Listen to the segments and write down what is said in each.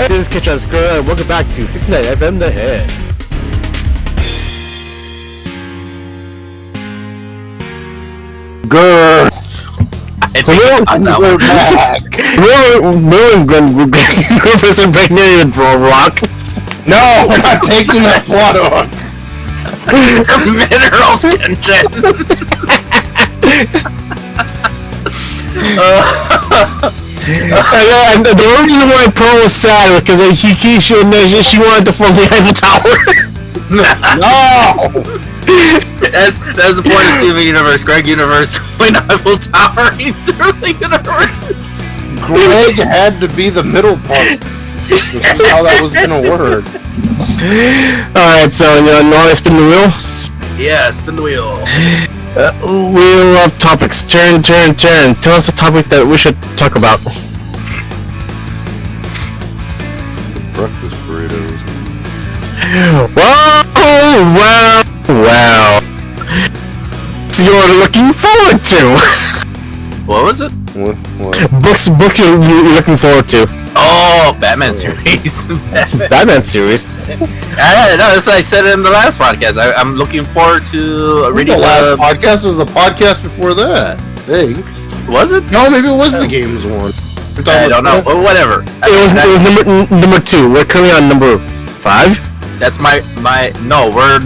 this is Kitchen Square, and welcome back to 69 FM The Head. Grrr. So we're back. We're Griffiths and Pregnant Rock. No, we're not taking that plot hook. Minerals content. And the only reason why Pearl was sad because she wanted to form the Eiffel Tower. No! That's the point of Steven Universe. Greg Universe going Eiffel Towering through the universe. Greg had to be the middle part. This is how that was gonna work. Alright, so you know I spin the wheel? Yeah, spin the wheel. Wheel of topics. Turn. Tell us the topic that we should talk about. Breakfast burritos. Wow. So you're looking forward to. What was it? What? Books you're looking forward to. Oh, Batman series. Batman series. No, that's what I said in the last podcast. I'm looking forward to reading The last podcast was a podcast before that, I think. Was it? No, maybe it was the games one. I don't know. Well, whatever. It was number 2. We're currently on number 5. That's my. No, we're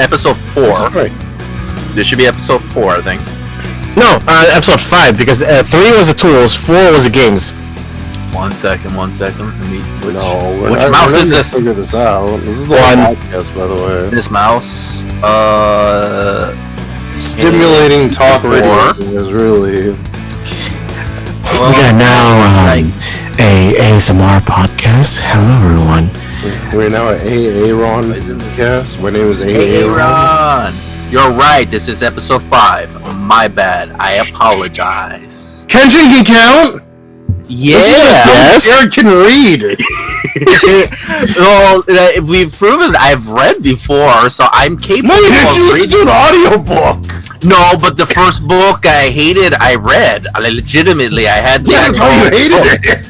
episode 4. Right. This should be episode 4, I think. No, episode 5 because 3 was the tools, 4 was the games. One second. Which We're mouse not is gonna this? Figure this out. This is the One. podcast, by the way. This mouse. Stimulating talk Four. radio is really. Well, We got now like, a ASMR podcast. Hello, everyone. We're now at Aaron podcast. My name is Hey, Aaron. Ron. You're right. This is episode 5. My bad. I apologize. Kenshin can count. Yes. Aaron can read. Well, we've proven I've read before, so I'm capable No, you didn't of listen reading. to an audiobook. No, but the first book I hated, I read. Legitimately, I had the Yeah, that's why you hated it.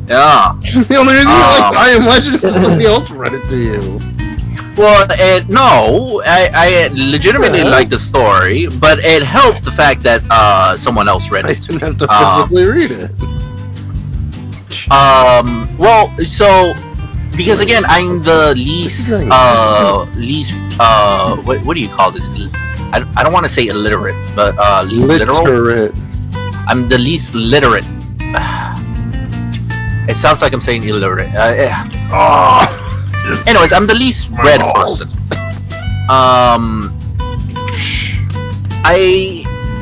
Yeah. The only reason you like I Am Legend is because somebody else read it to you. Well, no, I legitimately liked the story, but it helped the fact that someone else read I it. didn't have to physically read it. Well, so because again, I'm the least what do you call this? I don't want to say illiterate, but least literal. Literate. I'm the least literate. It sounds like I'm saying illiterate. Anyways, I'm the least read person.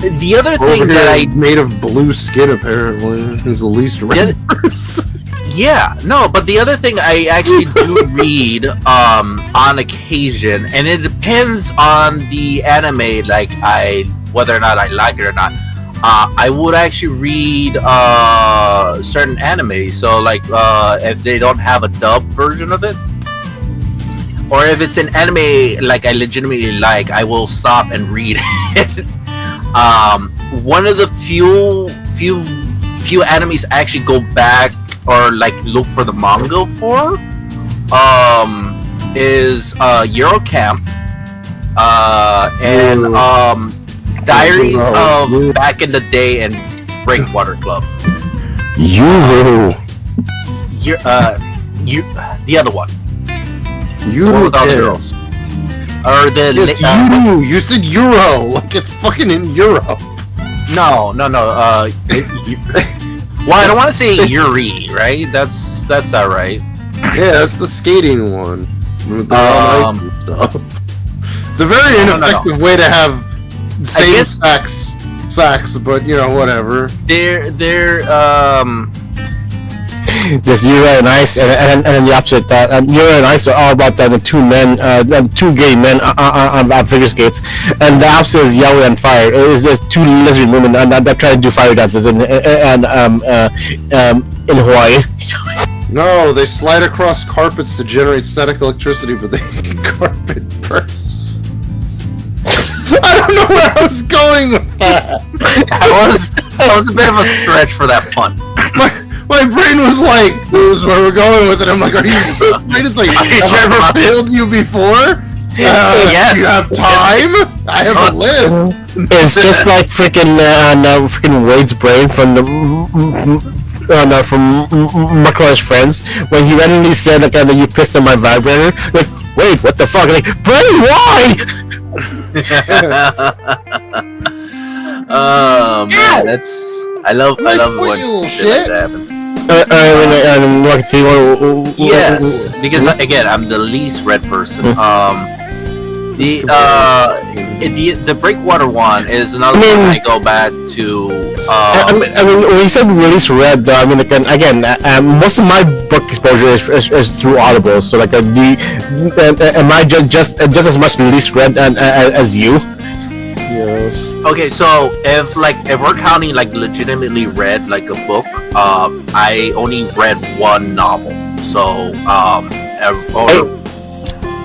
The other thing Over that I here, made of blue skin apparently is the least read person. Yeah, no, but the other thing I actually do read on occasion, and it depends on the anime, like whether or not I like it or not. I would actually read certain anime, so like if they don't have a dub version of it, or if it's an anime like I legitimately like, I will stop and read it. One of the few animes I actually go back or like look for the manga for is Euro Camp and Diaries of Back in the Day and Breakwater Club. You. The other one. You One with all the girls. Or the It's Euro. You said Euro, like it's fucking in Europe. No. Well, I don't want to say Yuri, right? That's not right. Yeah, that's the skating one. With the ice and stuff. It's a very ineffective way to have same-sex sex, but you know, whatever. They're There's Yura and Ice, and then the opposite. Yura and Ice are all about the two gay men on figure skates, and the opposite is Yaoi and Fire. It is just two lesbian women that try to do fire dances in Hawaii. No, they slide across carpets to generate static electricity, but they carpet burn. I don't know where I was going with that. That was a bit of a stretch for that pun. My brain was like, this is where we're going with it. I'm like, are you? It's like, have I ever failed you before? Yes. You have time? I have a list. It's just like freaking Wade's brain from the from McCoy's Friends when he randomly said like you pissed on my vibrator. Like, wait, what the fuck? Like, Brain, why? Oh man, that's I love when shit like that happens. Yes, because again, I'm the least read person. The Breakwater one is another one I go back to. I mean, when you said release read, I mean, again, most of my book exposure is through Audible. So, like, am I just as much release read as you? Yes. Okay, so if we're counting like legitimately read like a book, I only read one novel. So,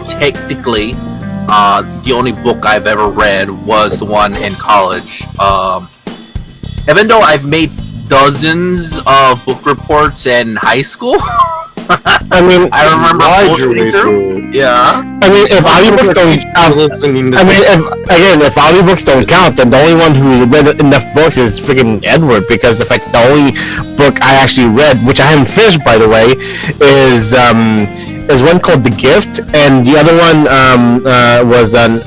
technically, the only book I've ever read was the one in college. Even though I've made dozens of book reports in high school. I mean, I remember bullshitting through. Yeah. I mean, if audiobooks don't count, if audiobooks don't count, then the only one who's read enough books is freaking Edward, because the fact the only book I actually read, which I haven't finished by the way, is one called The Gift, and the other one was and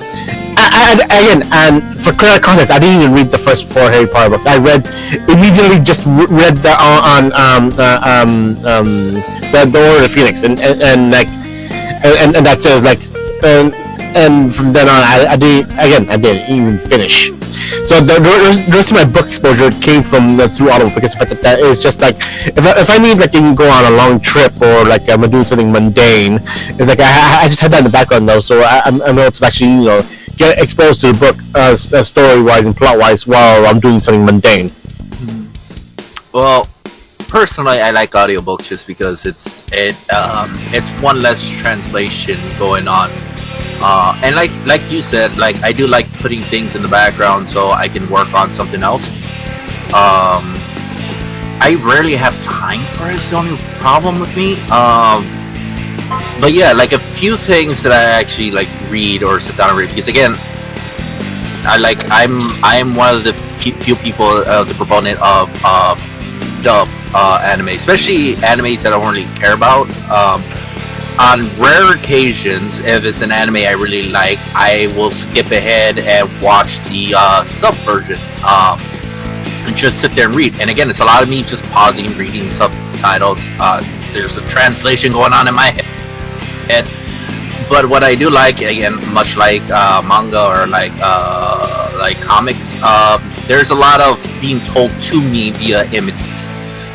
for clear context, I didn't even read the first 4 Harry Potter books. I immediately read the Order of the Phoenix, and that says like, and from then on, I didn't even finish. So the rest of my book exposure came from through Audible, because the fact that is just like, if I need like to go on a long trip, or like I'm doing something mundane, it's like I just had that in the background though, so I'm able to actually get exposed to the book story wise and plot wise while I'm doing something mundane. Well, personally, I like audiobooks just because it's one less translation going on. And like you said, like I do like putting things in the background so I can work on something else. I rarely have time for it. It's the only problem with me. But yeah, like a few things that I actually like read or sit down and read, because again, I'm one of the few people, the proponent of dub anime, especially animes that I don't really care about. On rare occasions, if it's an anime I really like, I will skip ahead and watch the sub version, and just sit there and read. And again, it's a lot of me just pausing, reading subtitles. There's a translation going on in my head. But what I do like, again, much like manga or like comics, there's a lot of being told to me via images.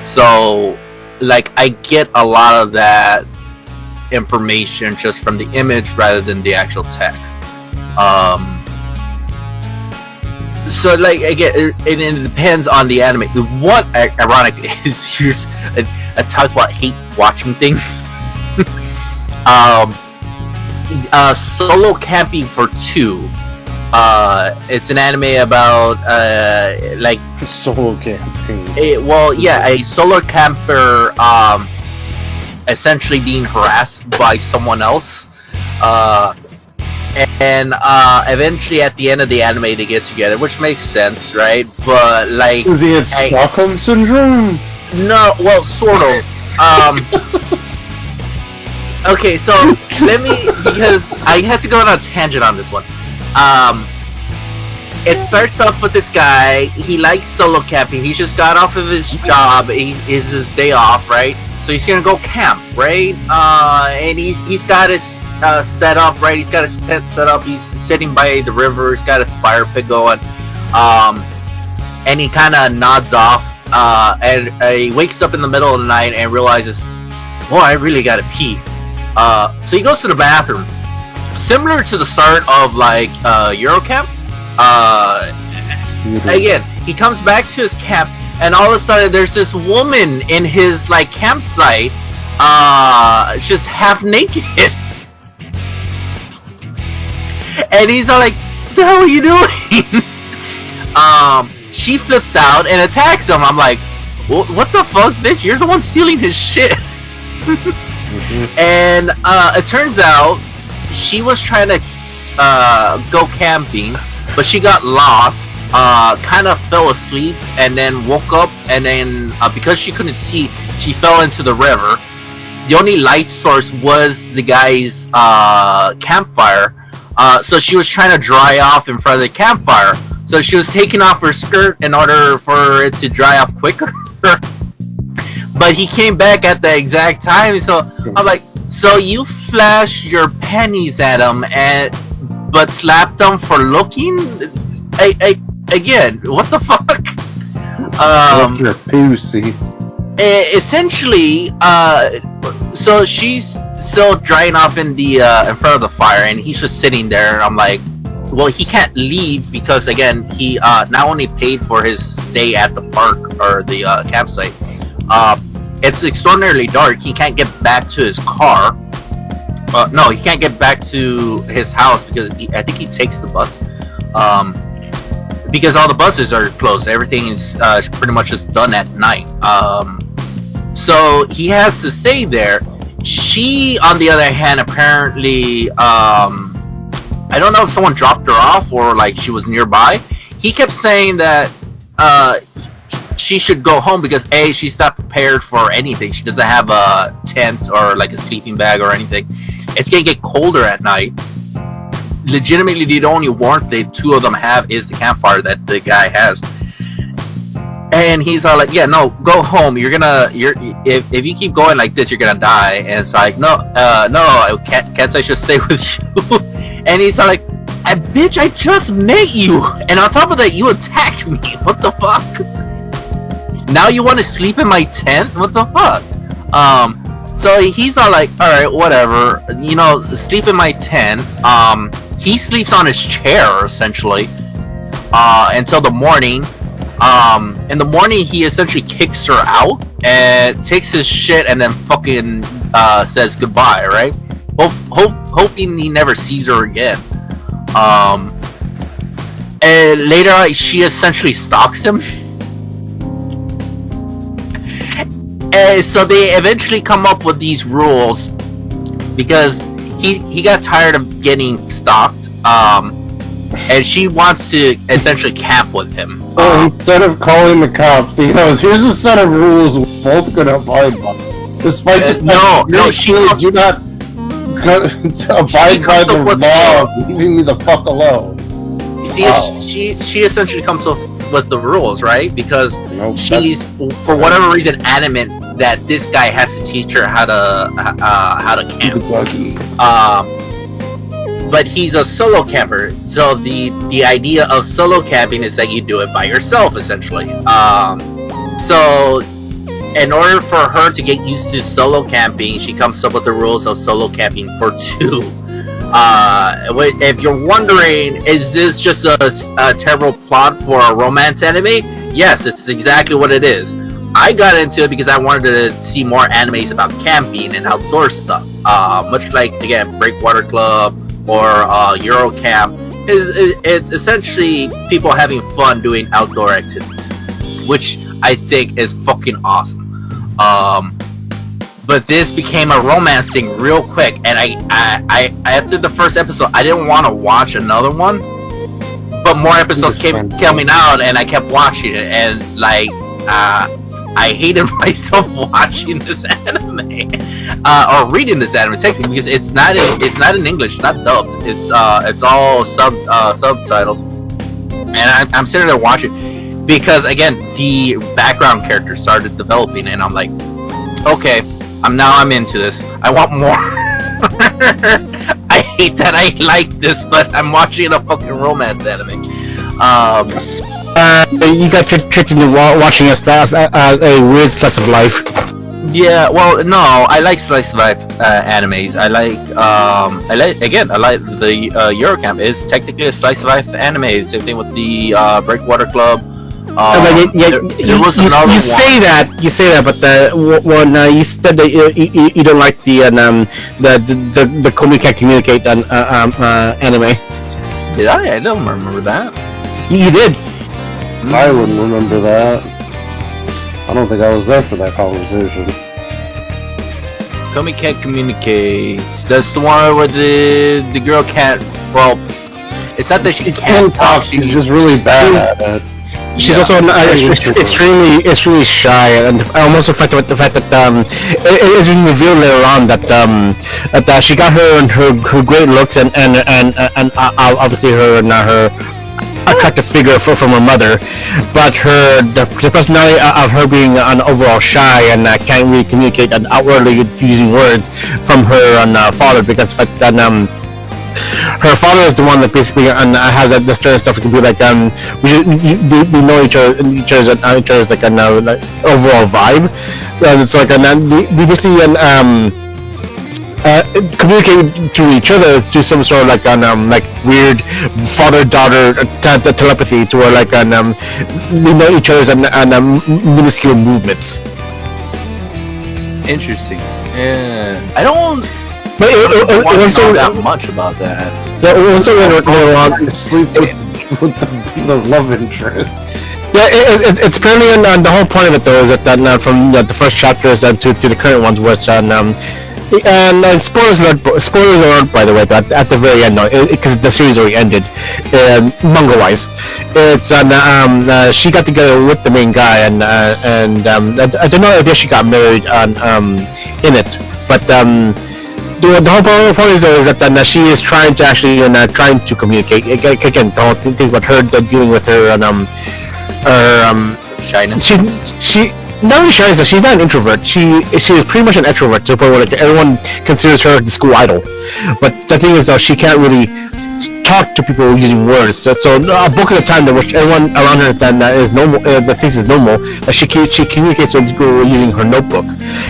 So, like, I get a lot of that information just from the image rather than the actual text. So, like, again, it depends on the anime. What ironic is here's a talk about hate watching things. Solo Camping for Two. It's an anime about like solo camping. A solo camper essentially being harassed by someone else, and eventually at the end of the anime they get together, which makes sense, right? But like, is he at Stockholm syndrome? No, well, sort of. Okay, so let me, because I had to go on a tangent on this one. It starts off with this guy. He likes solo camping. He just got off of his job. Is his day off, right? So he's gonna go camp, right? And he's got his setup, right? He's got his tent set up. He's sitting by the river. He's got his fire pit going. And he kind of nods off. And he wakes up in the middle of the night and realizes, "Oh, I really gotta pee." So he goes to the bathroom, similar to the start of like Eurocamp. Again, he comes back to his camp, and all of a sudden there's this woman in his like campsite, just half naked, and he's all like, "What the hell are you doing?" she flips out and attacks him. I'm like, what the fuck, bitch? You're the one stealing his shit. And it turns out she was trying to go camping, but she got lost, kind of fell asleep, and then woke up, and then because she couldn't see, she fell into the river. The only light source was the guy's campfire, so she was trying to dry off in front of the campfire. So she was taking off her skirt in order for it to dry off quicker. But he came back at the exact time, so I'm like, so you flashed your pennies at him, but slapped him for looking? Again, what the fuck? Your pussy. Essentially, so she's still drying off in front of the fire, and he's just sitting there. And I'm like, well, he can't leave because again, he not only paid for his stay at the park or the campsite. It's extraordinarily dark. He can't get back to his car. No, he can't get back to his house because I think he takes the bus. Because all the buses are closed. Everything is pretty much just done at night. So he has to stay there. She, on the other hand, apparently, I don't know if someone dropped her off or like she was nearby. He kept saying that she should go home because A, she's not prepared for anything. She doesn't have a tent or like a sleeping bag or anything. It's gonna get colder at night. Legitimately, the only warmth the two of them have is the campfire that the guy has. And he's all like, yeah, no, go home. If you keep going like this, you're gonna die. And it's like, no, can't I just stay with you? And he's all like, bitch, I just met you, and on top of that, you attacked me. What the fuck? Now you want to sleep in my tent? What the fuck? So he's all like, all right, whatever. You know, sleep in my tent. He sleeps on his chair essentially until the morning. In the morning, he essentially kicks her out and takes his shit and then fucking says goodbye, right? Hoping he never sees her again. And later, she essentially stalks him. And so they eventually come up with these rules because he got tired of getting stalked. And she wants to essentially camp with him. So instead of calling the cops, he goes, "Here's a set of rules we're both gonna abide by." Despite the fact she do not abide by the law of leaving me the fuck alone. See, she essentially comes up with the rules, right? Because she's for whatever reason adamant that this guy has to teach her how to camp. But he's a solo camper, so the idea of solo camping is that you do it by yourself, essentially. So in order for her to get used to solo camping, she comes up with the rules of solo camping for two. If you're wondering, is this just a terrible plot for a romance anime? Yes, it's exactly what it is. I got into it because I wanted to see more animes about camping and outdoor stuff. Much like, again, Breakwater Club or Eurocamp. It's essentially people having fun doing outdoor activities, which I think is fucking awesome. But this became a romance thing real quick, and I after the first episode, I didn't want to watch another one, but more episodes kept coming out, and I kept watching it, and like I hated myself watching this anime or reading this anime technically because it's not in English, it's not dubbed, it's all subtitles, and I'm sitting there watching because again the background characters started developing, and I'm like, okay, I'm into this. I want more. I hate that I like this, but I'm watching a fucking romance anime. You got tricked into watching a weird slice of life. Yeah, well, no, I like slice of life animes. I like the Eurocamp is technically a slice of life anime. Same thing with the Breakwater Club. You say that, but when you said that you don't like the Komi can't communicate anime. Did I? I don't remember that. You did. I wouldn't remember that. I don't think I was there for that conversation. Komi can't communicate. That's the one where the girl can't. Well, it's not that she can't talk. She's just really bad at it. She's also extremely shy, and almost the fact that it is revealed later on that she got her great looks and obviously her attractive figure from her mother, but the personality of her being an overall shy and can't really communicate and outwardly using words from her father, because the fact that her father is the one that basically has that the stern stuff. It can be like they know each other's like an overall vibe, and it's like they basically communicate to each other through some sort of like weird father-daughter telepathy, to where like they know each other's minuscule movements. Interesting. Yeah, I don't. But it was know that much about that. Yeah, it was really Sleep with the love interest. Yeah, it's apparently the whole point of it though is that from the first chapters to the current ones, which and spoilers alert, by the way, at the very end, because the series already ended, manga wise. It's she got together with the main guy, and I don't know if she got married in it, but the whole point is that she is trying to actually trying to communicate again. The whole thing about her dealing with her shyness. She not really shy, she's not an introvert. She is pretty much an extrovert to the point where like everyone considers her the school idol. But the thing is though, she can't really talk to people using words. So a book at a time that which everyone around her that is normal, that thinks is normal, she communicates with people using her notebook.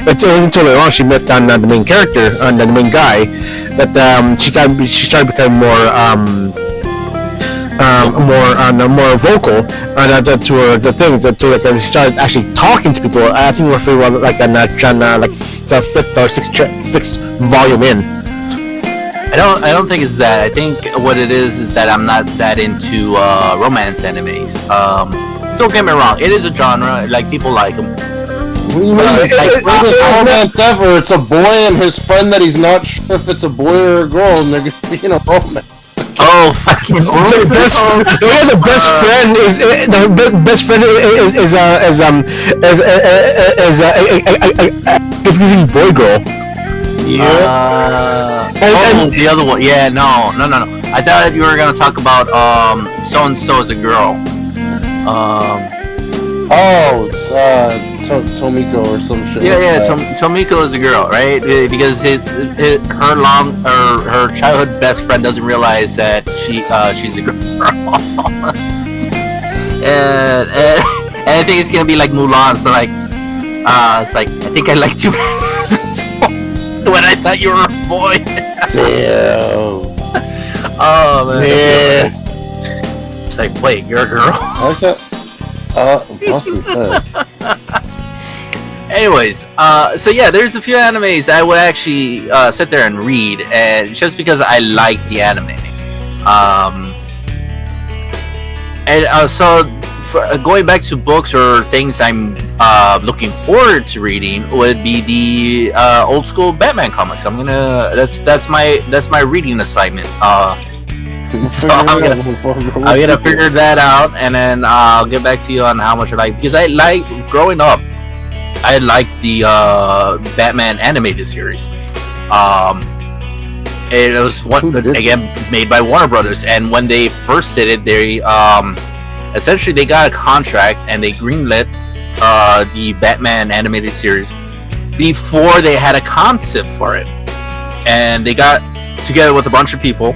It wasn't until later on she met the main character, the main guy, that she started becoming more vocal, and to her the thing to like she started actually talking to people. I think we're feeling like the fifth or sixth volume in. I don't think it's that. I think what it is that I'm not that into romance animes. Don't get me wrong, it is a genre, like people like them. What do you mean? It's romance ever. It's a boy and his friend that he's not sure if it's a boy or a girl, and they're gonna be in a romance. Oh, fucking! The best friend is a confusing boy girl. Yeah. And the other one. Yeah, no. I thought you were gonna talk about so and so is a girl. Tomiko or some shit. Yeah. Tomiko is a girl, right? Because her childhood best friend doesn't realize that she's a girl. and I think it's gonna be like Mulan. So like, it's like I think I liked you when I thought you were a boy. Damn. Oh man. Yeah. It's like, wait, you're a girl. Okay. Possibly so. Anyways, so yeah, there's a few animes I would actually sit there and read, and just because I like the anime. So going back to books or things I'm looking forward to reading would be the old school Batman comics. That's my reading assignment. So I'm gonna figure that out, and then I'll get back to you on how much I like, because I like growing up. I like the Batman animated series. It was again made by Warner Brothers, and when they first did it, they essentially they got a contract and they greenlit the Batman animated series before they had a concept for it, and they got together with a bunch of people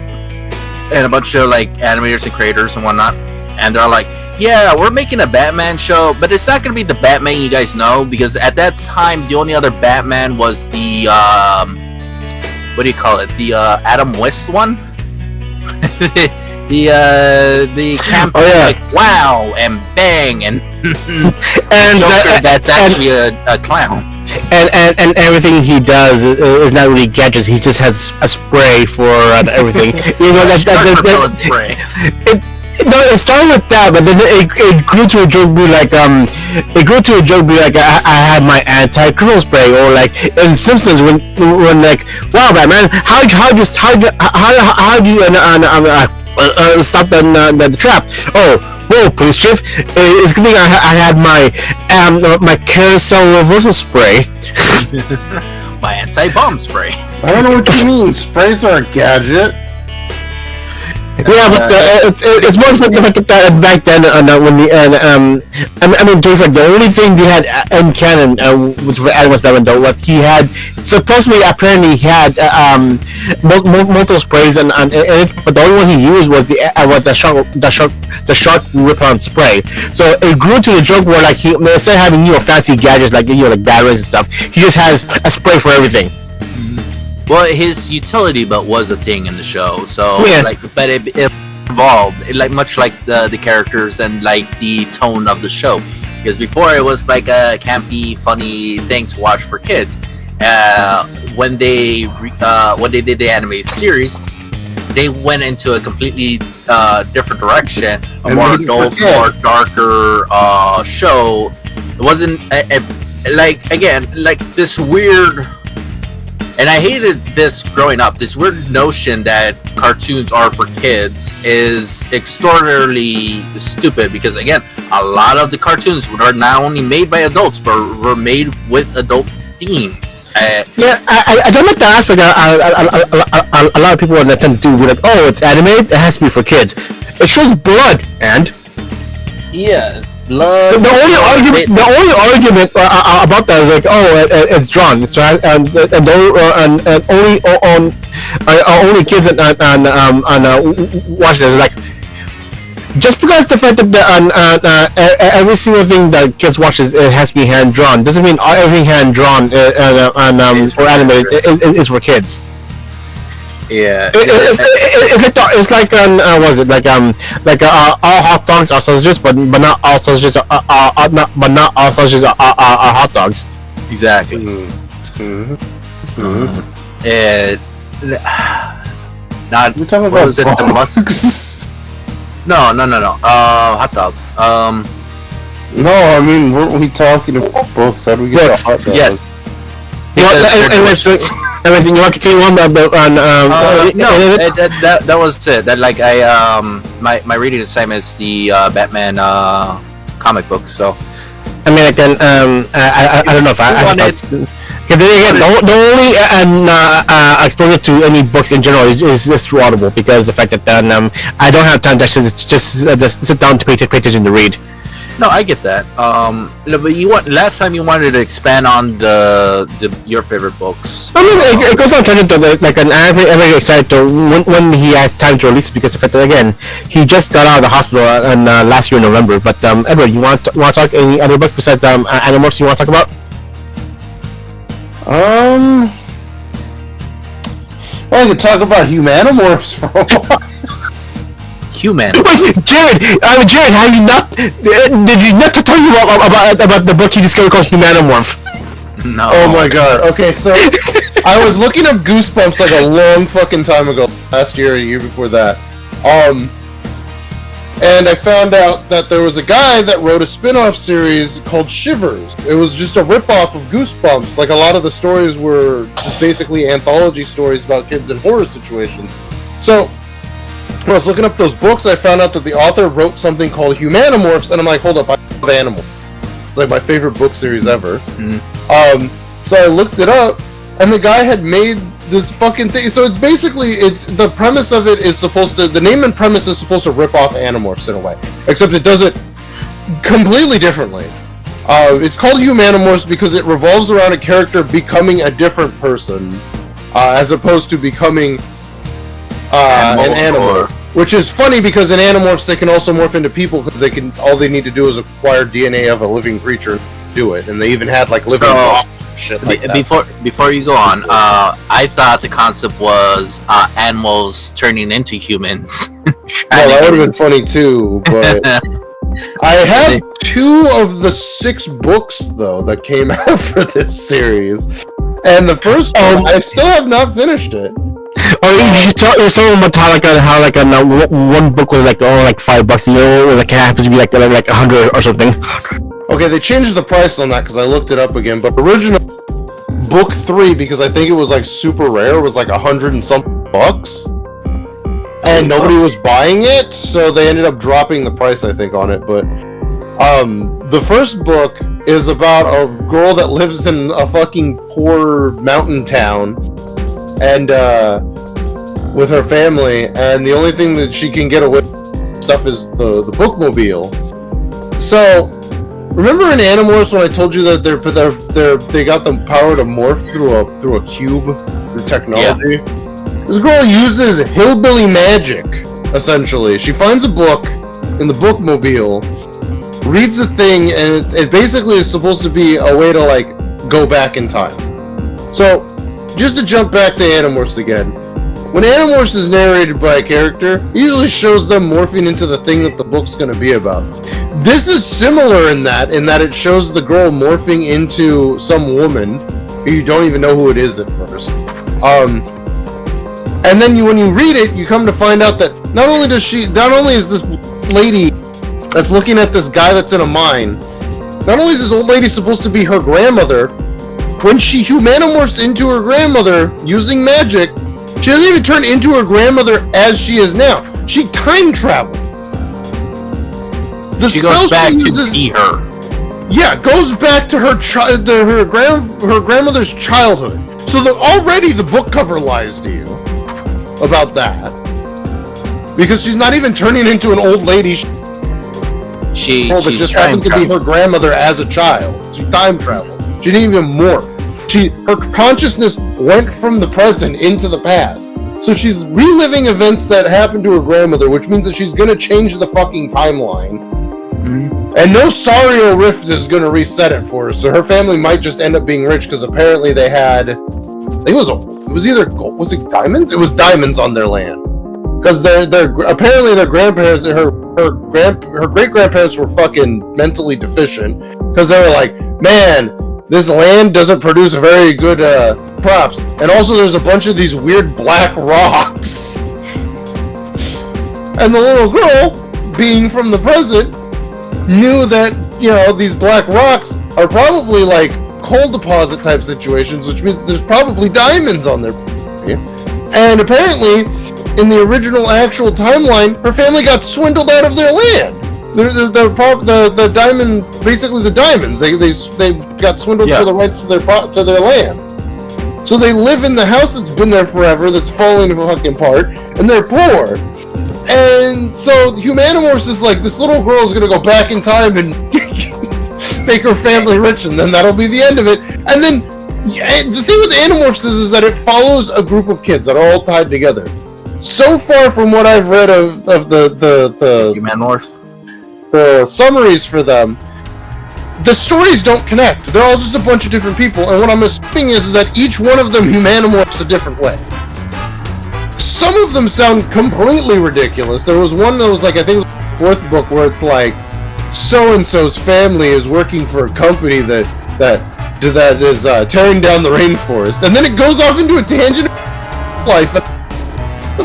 and a bunch of like animators and creators and whatnot, and they're like, yeah, we're making a Batman show, but it's not gonna be the Batman you guys know, because at that time the only other Batman was the what do you call it, the Adam West one. the campaign, like wow and bang and Joker that's actually a clown. And everything he does is not really gadgets. He just has a spray for everything. You know, spray. No, it started with that, but then it grew to a joke. Be like I had my anti-criminal spray, or like in Simpsons when like, wow, Batman, how do you stop the trap? Oh, whoa, police chief, it's good thing I had my my carousel reversal spray. My anti-bomb spray. I don't know what you mean. Sprays are a gadget. Yeah, but it's more like the fact that back then when the I mean, the only thing they had in canon was for Adam West Batman, though, what he had supposedly apparently he had multiple sprays and it, but the only one he used was the shark rip-on spray. So it grew to the joke where like instead of having fancy gadgets like like batteries and stuff, he just has a spray for everything. Well, his utility belt was a thing in the show, so yeah. but it evolved, much like the characters and like the tone of the show. Because before it was like a campy, funny thing to watch for kids. When they did the animated series, they went into a completely different direction, a more adult, more darker show. It wasn't like this weird. And I hated this growing up. This weird notion that cartoons are for kids is extraordinarily stupid because, again, a lot of the cartoons were not only made by adults, but were made with adult themes. Yeah, I don't like the aspect that a lot of people tend to do. Be like, oh, it's animated, it has to be for kids. It shows blood, and... Yeah. Blood. The only argument about that is like, oh, it's drawn, it's right, and only kids and watch this. Like, just because the fact that every single thing that kids watch it has to be hand drawn doesn't mean everything hand drawn or animated is for kids. Yeah, it's like all hot dogs are sausages, but not all sausages are hot dogs. Exactly. Not We're talking what about was it? The musk? No. Hot dogs. No, I mean, weren't we talking about books? How do we get to hot dogs? Yes. Anything you want to continue on no, that was it. That like my reading assignment is the Batman comic books. So I mean, again, I don't know if the only exposure to any books in general is just through Audible, because the fact that I don't have time to just sit down to pay attention to read. No, I get that. But last time you wanted to expand on your favorite books. I mean, it goes on turning to like an I'm very excited to when he has time to release it, because the fact that again he just got out of the hospital last year in November. But Edward, you want to talk any other books besides Animorphs you want to talk about? Well, I could talk about Humanimorphs for a while. Human. Wait, Jared, have you not? Did you not tell you about the book he discovered called Humanimorph? No. Oh my god. Okay, so I was looking up Goosebumps like a long fucking time ago, last year or a year before that. And I found out that there was a guy that wrote a spin-off series called Shivers. It was just a rip-off of Goosebumps. Like, a lot of the stories were just basically anthology stories about kids in horror situations. So when I was looking up those books, I found out that the author wrote something called Humanimorphs, and I'm like, hold up, I love animals. It's like my favorite book series ever. So I looked it up, and the guy had made this fucking thing. So it's basically, the premise of it is the name and premise is supposed to rip off Animorphs in a way, except it does it completely differently. It's called Humanimorphs because it revolves around a character becoming a different person, as opposed to becoming an animal. Which is funny because in Animorphs they can also morph into people because all they need to do is acquire DNA of a living creature to do it, and they even had like living shit like that. Before you go on, I thought the concept was animals turning into humans. Well, that would have been funny too, but I have 2 of the 6 books though that came out for this series, and the first one I still have not finished it. Or you tell them about one book was like like $5, like it happens to be like 100 or something. Okay, they changed the price on that because I looked it up again. But original book 3, because I think it was like super rare, was like 100 and something bucks, and nobody was buying it, so they ended up dropping the price, I think, on it. But the first book is about a girl that lives in a fucking poor mountain town, and with her family, and the only thing that she can get away with stuff is the bookmobile. So, remember in Animorphs when I told you that they got the power to morph through a cube, through technology? Yeah. This girl uses hillbilly magic, essentially. She finds a book in the bookmobile, reads the thing, and it basically is supposed to be a way to like go back in time. So, just to jump back to Animorphs again, when Animorphs is narrated by a character, it usually shows them morphing into the thing that the book's going to be about. This is similar in that it shows the girl morphing into some woman who you don't even know who it is at first. And then when you read it, you come to find out that not only is this lady that's looking at this guy that's in a mine, not only is this old lady supposed to be her grandmother, when she humanimorphs into her grandmother using magic, she doesn't even turn into her grandmother as she is now. She time traveled. She goes back to be her. Yeah, goes back to her grandmother's childhood. So already the book cover lies to you about that, because she's not even turning into an old lady. She just happened to be her grandmother as a child. She time traveled. She didn't even morph. Her consciousness went from the present into the past. So she's reliving events that happened to her grandmother, which means that she's gonna change the fucking timeline. Mm-hmm. And no Sario Rift is gonna reset it for her. So her family might just end up being rich because apparently they had, I think was it diamonds? It was diamonds on their land. Because apparently their grandparents, her great grandparents were fucking mentally deficient, because they were like, man, this land doesn't produce very good crops, and also there's a bunch of these weird black rocks. And the little girl, being from the present, knew that, these black rocks are probably like coal deposit type situations, which means there's probably diamonds on there. And apparently, in the original actual timeline, her family got swindled out of their land. The diamond, basically the diamonds, they got swindled for the rights to their land. So they live in the house that's been there forever, that's falling fucking apart, and they're poor. And so Humanimorphs is like, this little girl is gonna go back in time and make her family rich, and then that'll be the end of it. And then the thing with Animorphs is that it follows a group of kids that are all tied together. So far from what I've read of the Humanimorphs, the summaries for them, the stories don't connect. They're all just a bunch of different people, and what I'm assuming is that each one of them humanimorphs a different way. Some of them sound completely ridiculous. There was one that was like, I think it was the fourth book, where it's like, so-and-so's family is working for a company that is tearing down the rainforest, and then it goes off into a tangent of life. What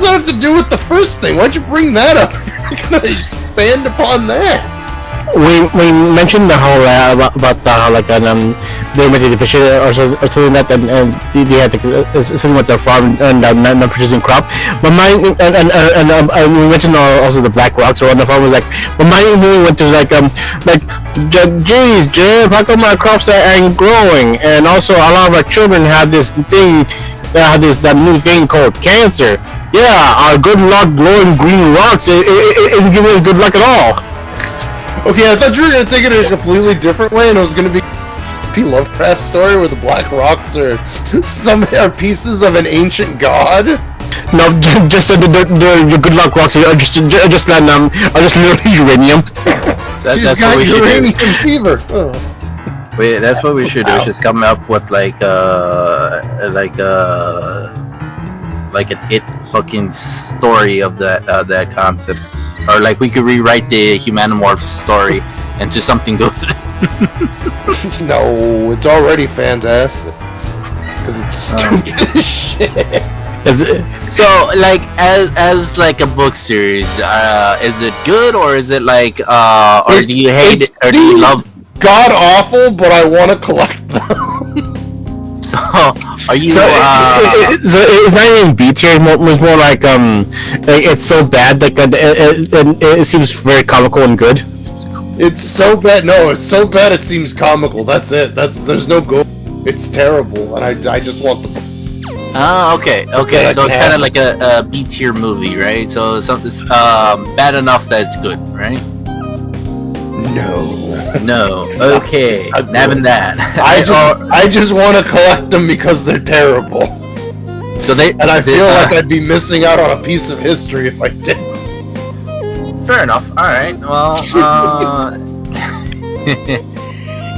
does that have to do with the first thing? Why'd you bring that up? You're gonna expand upon that. We mentioned the whole about how like they're mentally deficient or something like that, and they had something with their farm and not producing crop. But mine and we mentioned also the black rocks or on the farm was like, but mine immediately went to like geez, Jim, how come our crops aren't growing? And also a lot of our children have this thing, that new thing called cancer. Yeah, our good luck glowing green rocks isn't giving us good luck at all. Okay, I thought you were going to take it in a completely different way, and it was going to be a P. Lovecraft story where the black rocks are pieces of an ancient god. No, just the good luck rocks are just literally uranium. That's what we should uranium do. fever. Oh. Wait, that's what we should do. Just come up with like an it fucking story of that concept. Or like we could rewrite the Humanimorph story into something good. No, it's already fantastic. Because it's stupid as shit. Is it, So, like, as like a book series, is it good or is it like, or do you hate it, or do you love? God awful, but I want to collect them. So, are you? so it's not even B tier. It's more like it's so bad like it seems very comical and good. It's so bad. No, it's so bad. It seems comical. That's it. There's no go. It's terrible, and I just want the. Oh, okay. that I So can it's have. kind of like a B tier movie, right? So something's bad enough that it's good, right? No. No. It's not- Okay. not good. Having that. I just want to collect them because they're terrible, So they and I feel like I'd be missing out on a piece of history if I did. fair enough. All right. Well,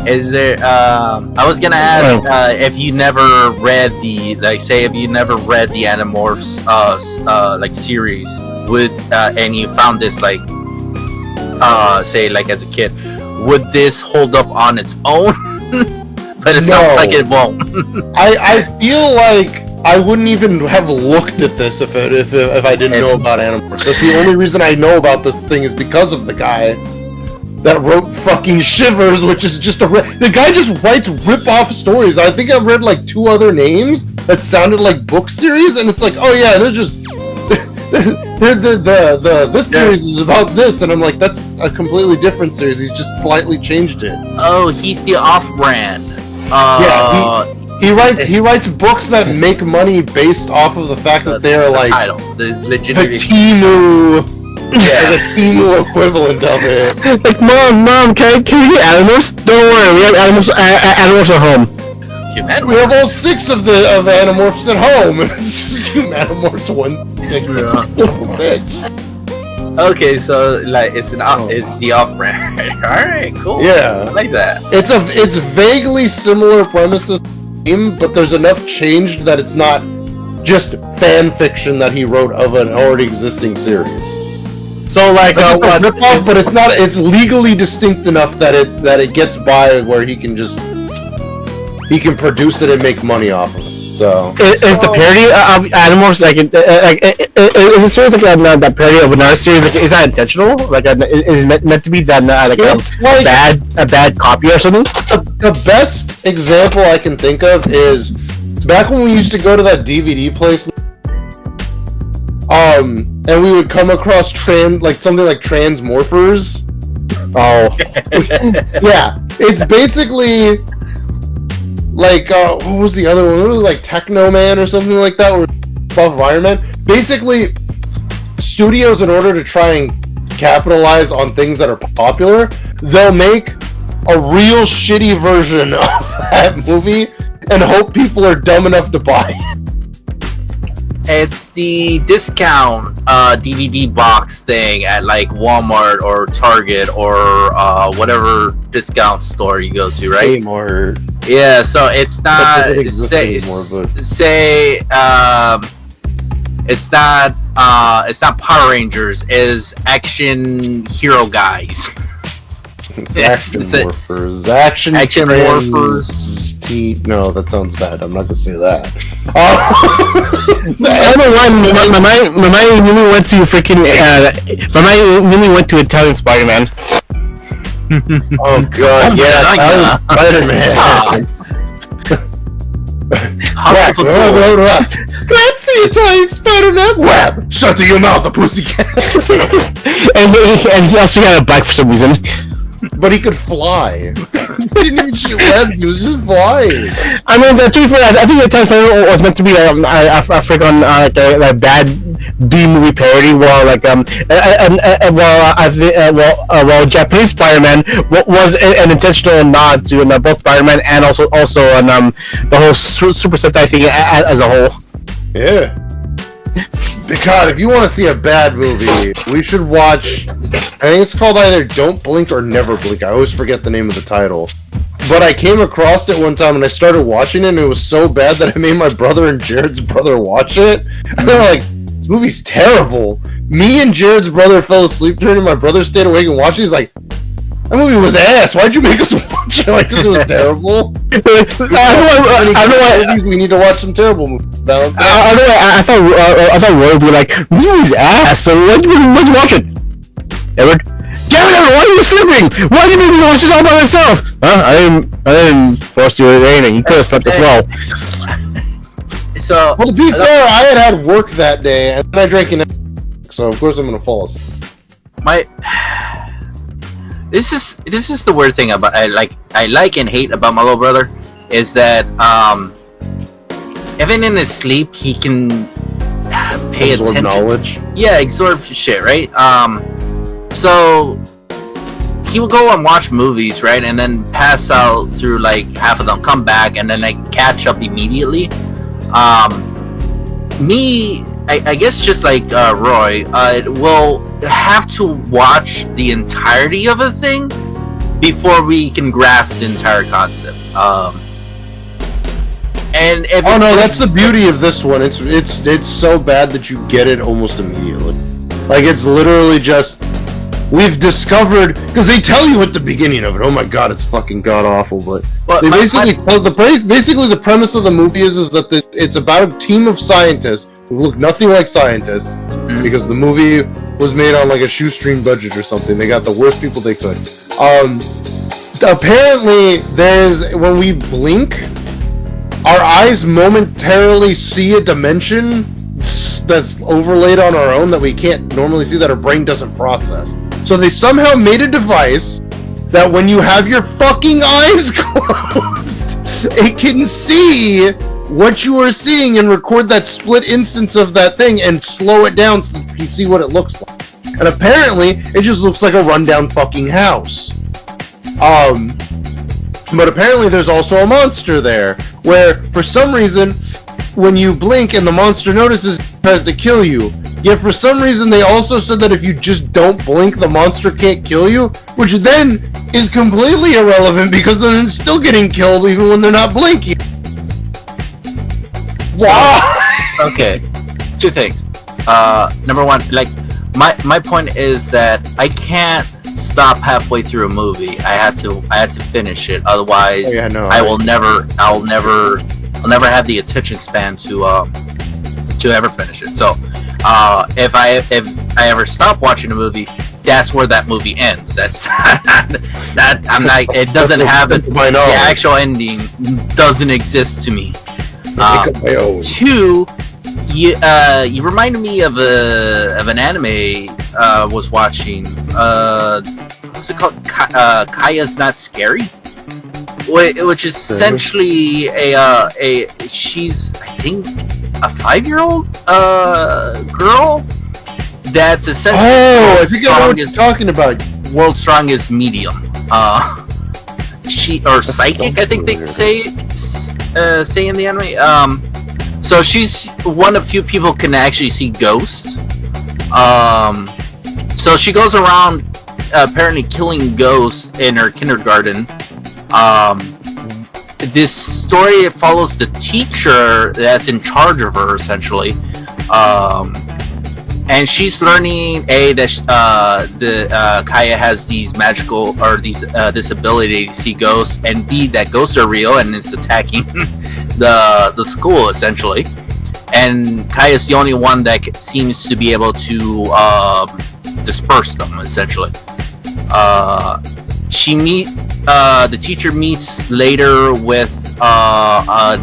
is there? I was gonna ask if you never read the if you never read the Animorphs like series, would and you found this like say like as a kid, would this hold up on its own? But it sounds No. like it won't. I feel like I wouldn't even have looked at this if I didn't know about Animorphs. That's the only reason I know about this thing is because of the guy that wrote fucking Shivers, which is just the guy just writes rip-off stories. I think I've read like 2 other names that sounded like book series, and it's like, oh yeah, they're just this series is about this, and I'm like, that's a completely different series. He's just slightly changed it. Oh, he's the off-brand. He writes books that make money based off of the fact that they are like title, the the legitimate. Temu, the Temu equivalent of it. Like, mom, can we get Animorphs? Don't worry, we have Animorphs at home. Human. We have all 6 of Animorphs at home. It's just Animorphs 1 6 bitch. Okay, so like it's the off-brand. All right, cool. Yeah. I like that. It's vaguely similar premises, but there's enough changed that it's not just fan fiction that he wrote of an already existing series. So like But rip off, but it's not. It's legally distinct enough that it gets by where he can produce it and make money off of it. So Is the parody of Animorphs like is it sort of like that parody of another series? Like, is that intentional? Like, is it meant to be that like It's like- a bad copy or something? the best example I can think of is back when we used to go to that DVD place, and we would come across something like Transmorphers. Oh, Yeah, it's basically like what was the other one? It was like Techno Man or something like that, or above Iron Man. Basically, studios, in order to try and capitalize on things that are popular, they'll make a real shitty version of that movie and hope people are dumb enough to buy it. It's the discount DVD box thing at like Walmart or Target or whatever discount store you go to, right? Or Yeah, so it's not That doesn't exist anymore, but- it's not Power Rangers, it's Action Hero Guys. it's Yeah, Action it's a- Morphers. Action Morphers. No, that sounds bad. I'm not gonna say that. I don't know why my mind immediately went to freaking my mind immediately went to Italian Spider-Man. Oh god, yeah, yeah. Spider-Man. Let's see Italian Spider-Man. Web, shut your mouth, the pussycat. and he also got a bike for some reason. But he could fly. He didn't even shoot webs. He was just flying. I mean, to be fair, I think the Italian Spider-Man was meant to be a freaking a bad B movie parody. Well, like well, Japanese Spider-Man was an intentional nod to both Spider-Man and also the whole Super Sentai thing as a whole. Yeah. God, if you want to see a bad movie, we should watch. I think it's called either Don't Blink or Never Blink. I always forget the name of the title. But I came across it one time and I started watching it, and it was so bad that I made my brother and Jared's brother watch it. And they're like, "This movie's terrible." Me and Jared's brother fell asleep during it. My brother stayed awake and watched it. He's like, That movie was ass. Why'd you make us watch it? Like, 'cause it was terrible. I don't know why. Movies, we need to watch some terrible movies. Balance out. I don't know. I thought Roy would be like, this movie's ass. So let's watch it. Edward, damn it, Edward, why are you sleeping? Why did you make me watch this all by myself? Huh? I didn't force you to anything. You could have slept as well. So, Well, to be fair, I had work that day, and then I drank an so of course I'm gonna fall asleep. This is the weird thing about I like and hate about my little brother is that even in his sleep he can pay Absorb attention. knowledge. Yeah, absorb shit, right? So he will go and watch movies, right, and then pass out through like half of them, come back, and then like catch up immediately. I guess just like Roy, will have to watch the entirety of a thing before we can grasp the entire concept. And if Oh no, that's the beauty of this one. It's so bad that you get it almost immediately. Like it's literally just we've discovered because they tell you at the beginning of it. Oh my god, it's fucking god awful. But they basically the premise of the movie is that it's about a team of scientists who look nothing like scientists because the movie was made on like a shoestring budget or something. They got the worst people they could. Apparently, when we blink, our eyes momentarily see a dimension that's overlaid on our own that we can't normally see, that our brain doesn't process. So they somehow made a device that when you have your fucking eyes closed, it can see what you are seeing and record that split instance of that thing and slow it down so you can see what it looks like. And apparently, it just looks like a rundown fucking house. But apparently there's also a monster there, where for some reason, when you blink and the monster notices, it tries to kill you. Yet for some reason they also said that if you just don't blink, the monster can't kill you, which then is completely irrelevant because then it's still getting killed even when they're not blinking. Wow. Okay, two things. Number one, like my point is that I can't stop halfway through a movie. I had to finish it. Otherwise, I'll never have the attention span to ever finish it. So, if I ever stop watching a movie, that's where that movie ends. That's that I'm not. It doesn't have the actual ending. Doesn't exist to me. Two, you reminded me of an anime I was watching. What's it called? Kaya's Not Scary, which is essentially she's I think a 5-year-old girl that's essentially I think I know what you're talking about. World's strongest medium. She or psychic, I think they say in the anime. So she's one of few people who can actually see ghosts. So she goes around apparently killing ghosts in her kindergarten. This story follows the teacher that's in charge of her, essentially. And she's learning that Kaya has these magical or this ability to see ghosts, and B, that ghosts are real and it's attacking the school essentially. And Kaya's the only one that seems to be able to disperse them essentially. The teacher meets later with I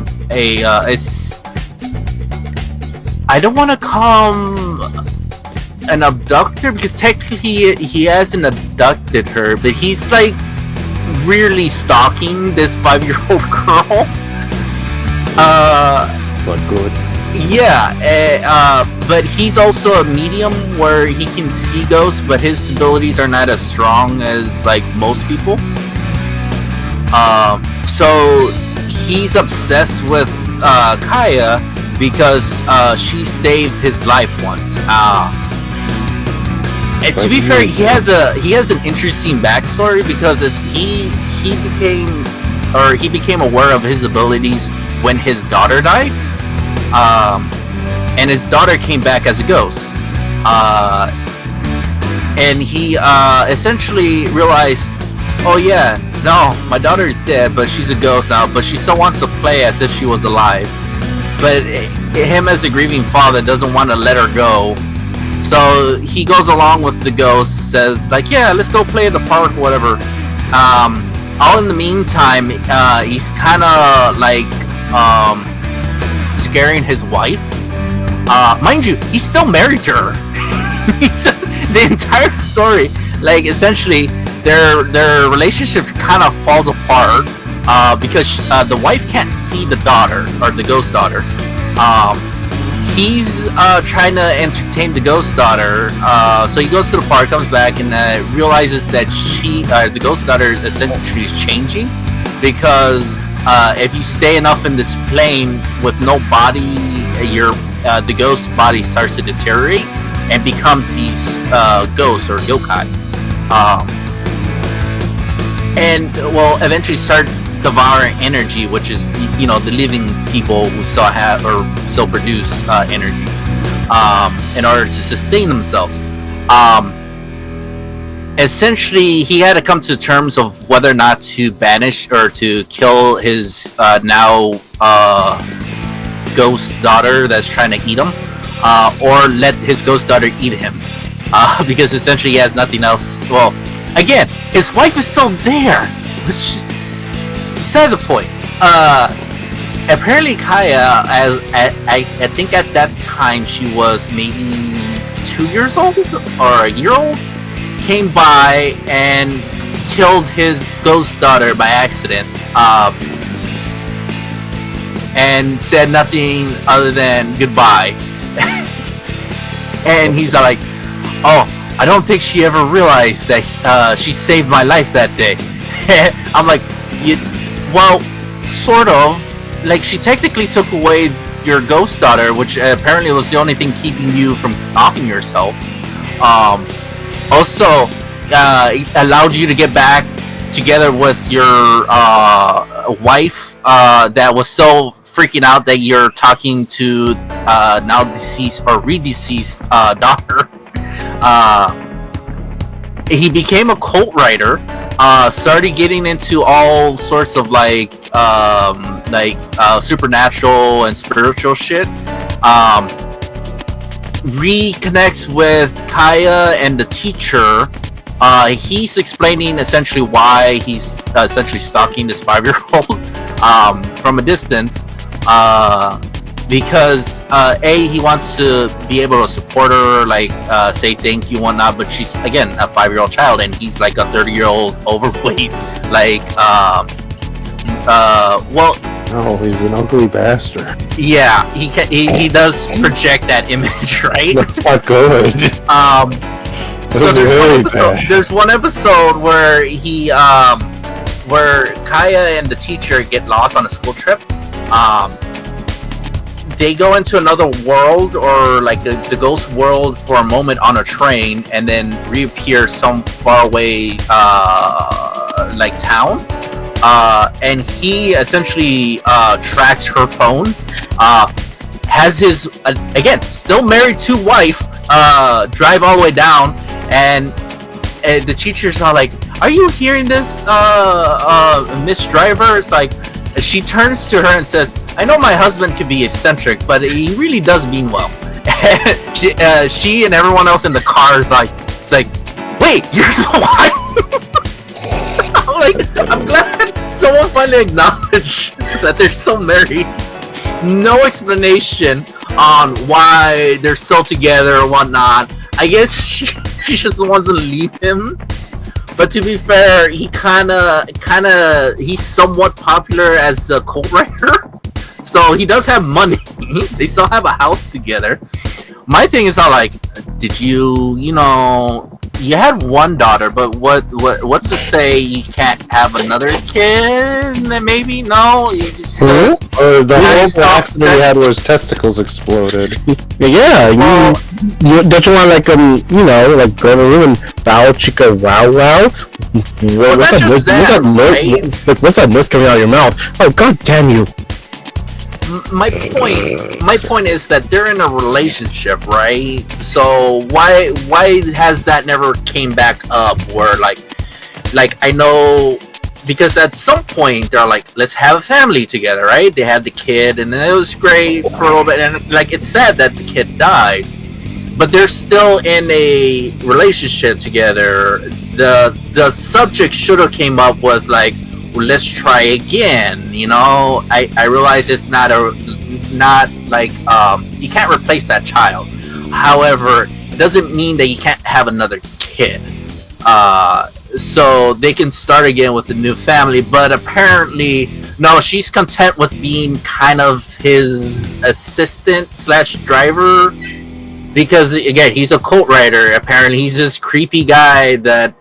don't want to call him an abductor because technically he hasn't abducted her, but he's like really stalking this 5-year-old girl. Not good. Yeah, but he's also a medium where he can see ghosts, but his abilities are not as strong as like most people. So he's obsessed with Kaya because she saved his life once. And to be fair, he has an interesting backstory because he became aware of his abilities when his daughter died. And his daughter came back as a ghost. And he essentially realized oh yeah, no, my daughter is dead, but she's a ghost now, but she still wants to play as if she was alive. But him as a grieving father doesn't want to let her go. So he goes along with the ghost, says like, yeah, let's go play at the park, whatever. All in the meantime, he's kind of like scaring his wife. Mind you, he's still married to her. The entire story, like essentially, their relationship kind of falls apart because the wife can't see the daughter or the ghost daughter. He's trying to entertain the ghost daughter, so he goes to the park, comes back, and realizes that the ghost daughter, essentially is changing because if you stay enough in this plane with no body, the ghost body starts to deteriorate and becomes these ghosts or yokai, and will eventually start devouring energy, which is the living people who still have or still produce energy in order to sustain themselves. Essentially, he had to come to terms of whether or not to banish or to kill his now ghost daughter that's trying to eat him, or let his ghost daughter eat him, because essentially he has nothing else. Well, again, his wife is still there. It's just beside the point. Apparently Kaya, I think at that time she was maybe 2 years old or a year old, came by and killed his ghost daughter by accident, and said nothing other than goodbye. And he's like, oh, I don't think she ever realized that she saved my life that day. I'm like, well, sort of. Like, she technically took away your ghost daughter, which apparently was the only thing keeping you from offing yourself. Also, allowed you to get back together with your wife that was so freaking out that you're talking to now deceased or redeceased daughter. He became a cult writer. Started getting into all sorts of like supernatural and spiritual shit. Reconnects with Kaya and the teacher. He's explaining essentially why he's essentially stalking this 5-year-old from a distance. Because he wants to be able to support her, like say thank you, whatnot. But she's again a 5-year-old child, and he's like a 30-year-old overweight. Like, well. Oh, he's an ugly bastard. Yeah, he does project that image, right? That's not good. So there's one episode where where Kaya and the teacher get lost on a school trip. They go into another world, or like the ghost world, for a moment on a train, and then reappear some faraway like town. And he essentially tracks her phone. Has his again still married to wife drive all the way down, and the teacher's not like, "Are you hearing this, Miss Driver?" It's like, she turns to her and says, "I know my husband can be eccentric, but he really does mean well." She and everyone else in the car is like, it's like, "Wait, you're the wife?" I'm like, I'm glad someone finally acknowledged that they're still married. No explanation on why they're still together or whatnot. I guess she just wants to leave him. But to be fair, he he's somewhat popular as a cult writer, so he does have money. They still have a house together. My thing is, did you had one daughter, but what's to say you can't have another kid? Maybe no. You just the whole accident he had where his testicles exploded. Yeah, you don't you want go to the room and bow chicka wow wow? What's that noise coming out of your mouth? Oh, god damn you! My point is that they're in a relationship, right? So why has that never came back up? Where like I know because at some point they're like, let's have a family together, right? They had the kid, and it was great for a little bit, and like it's sad that the kid died, but they're still in a relationship together. The subject should have came up with like, well, let's try again. You know, I realize it's not like you can't replace that child. However, it doesn't mean that you can't have another kid. So they can start again with a new family, but apparently no, she's content with being kind of his assistant / driver, because again, he's a cult rider. Apparently he's this creepy guy that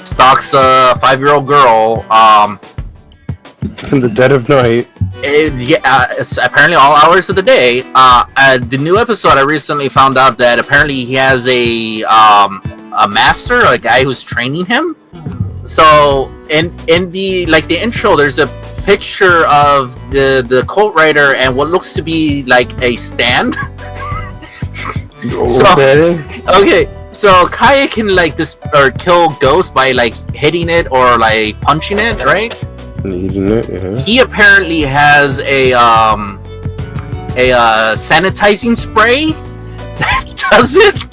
stalks a 5-year-old girl in the dead of night. It's apparently all hours of the day. The new episode, I recently found out that apparently he has a master, a guy who's training him. So in the intro, there's a picture of the cult rider and what looks to be like a stand. So Kaya can like this or kill ghosts by like hitting it or like punching it, right? Eating it, yeah. He apparently has a sanitizing spray that does it.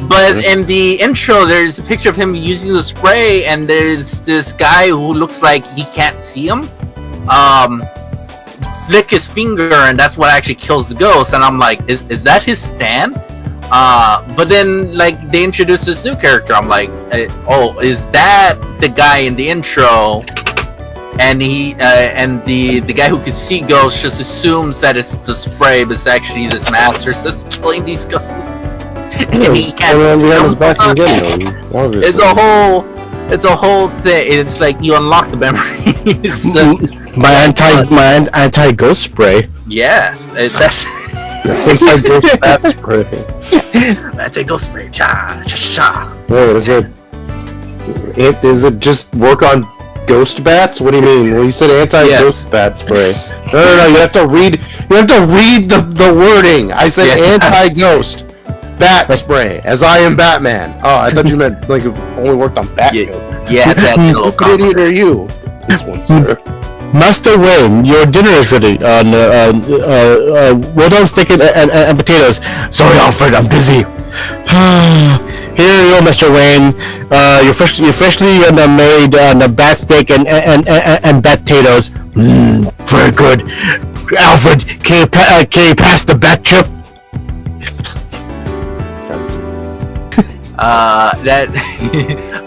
But in the intro, there's a picture of him using the spray, and there's this guy who looks like he can't see him. Flick his finger, and that's what actually kills the ghost. And I'm like, is that his stand? But then like they introduce this new character. I'm like, oh, is that the guy in the intro? And he and the guy who can see ghosts just assumes that it's the spray, but it's actually this master that's killing these ghosts. And he can't see them. It's a whole thing. It's like you unlock the memories. my anti ghost spray. Yes, that's Anti ghost bat spray. anti ghost spray. Cha cha cha. Wait, is it just work on ghost bats? What do you mean? Well, you said anti-ghost bat spray. No. You have to read. You have to read the wording. I said anti-ghost bat spray. As I am Batman. Oh, I thought you meant like it only worked on Batgirl. Yeah, that's a little What idiot are you? This one, sir. Master Wayne, your dinner is ready. Well done, steak and potatoes. Sorry, Alfred, I'm busy. Here you go, Mr. Wayne. You freshly made bat steak and bat potatoes. Very good. Alfred, can you pass the bat chip? That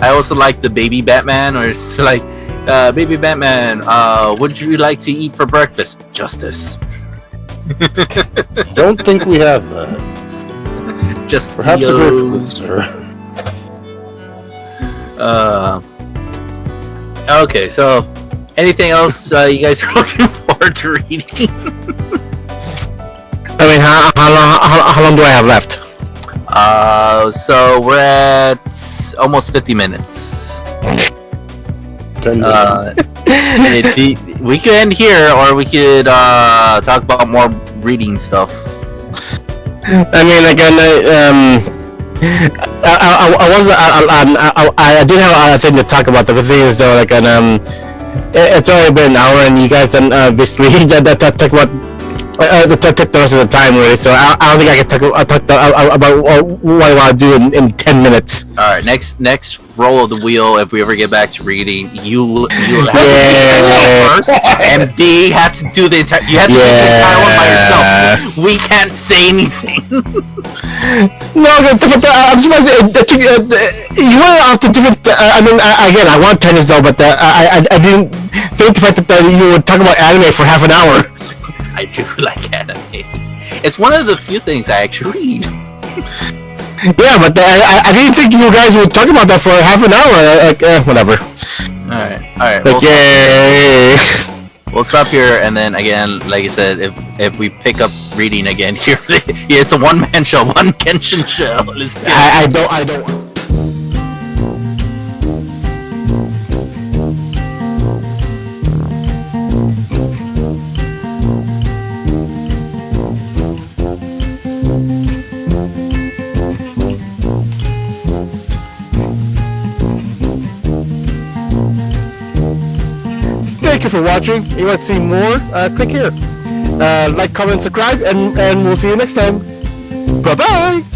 I also like the baby Batman, or it's like, baby Batman, what would you like to eat for breakfast? Justice. Don't think we have that. Just Perhaps a breakfast, sir. Okay, so anything else you guys are looking forward to reading? I mean, how long do I have left? So we're at almost 50 minutes. 10 minutes. We could end here, or we could talk about more reading stuff. I mean, again, I did have a thing to talk about. The thing is, though, like, it's already been an hour, and you guys done basically talk about took the rest of the time already. So I don't think I can talk about what I want to do in 10 minutes. All right, next roll of the wheel. If we ever get back to reading, you have to do first, and B have to do the entire. You have to do the entire one by yourself. We can't say anything. No, but I'm surprised you went off to different. I mean, again, I want tennis though, but I didn't think the fact that you would talk about anime for half an hour. I do like anime. It's one of the few things I actually read. Yeah, but I didn't think you guys would talk about that for half an hour. Like, whatever. All right. Like, yay! We'll stop here, and then again, like I said, if we pick up reading again here, it's a one-man show, one Genshin show. I don't. thank you for watching. If you want to see more, click here. Like, comment, subscribe, and we'll see you next time. Bye bye.